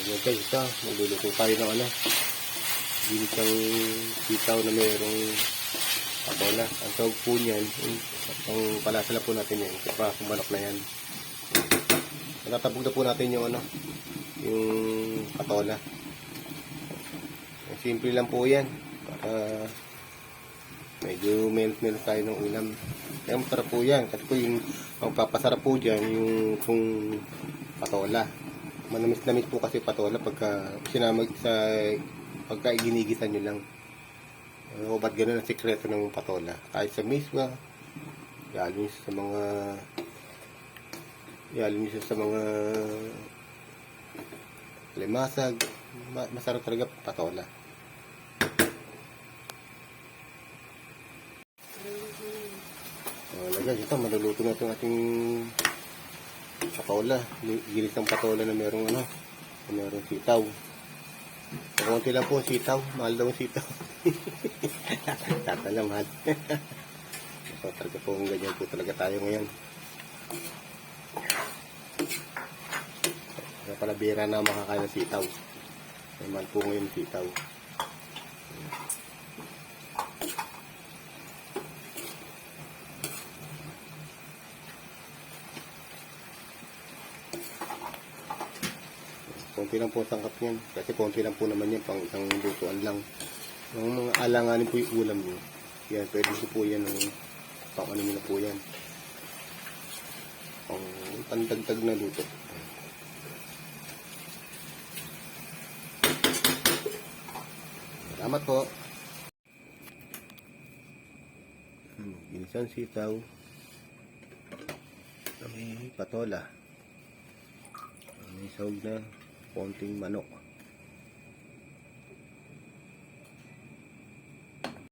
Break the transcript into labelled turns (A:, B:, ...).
A: Ayan guys, ito. Magluluto tayo ng ginisang sitaw na mayroong patola. Ang tawag po niyan, ang palasala po natin yan. Kaya kung manok na yan. Natatabog na po natin yung yung patola. Simple lang po yan. Para medyo melt tayo ng ulam. Kaya masarap po yan. Kasi po yung magpapasarap po dyan yung patola. Manamis-namis po kasi patola pagka ginigisan nyo lang. O ba't ganun ang sikreto ng patola? Kahit sa miswa, yalo nyo sa mga limasag, masarap talaga patola. Guys, ito maluluto na itong ating patola, ginis ng patola na merong merong sitaw. Konti lang po ang sitaw, mahal daw ang sitaw. Tatala mahal. So talaga po ganyan po talaga tayo ngayon. Kaya pala bira na makakain ng sitaw. May mahal po ngayon sitaw. Konti lang po ang tangkap niyan. Kasi konti lang po naman yan. Pang isang lutuan lang. Yung mga alanganin po yung ulam nyo. Yan, pwede po yan. Pang ano nyo na po yan. Pang pandagdag na luto. Salamat po. Ginisang sitaw. May patola. May sahog na konting manok.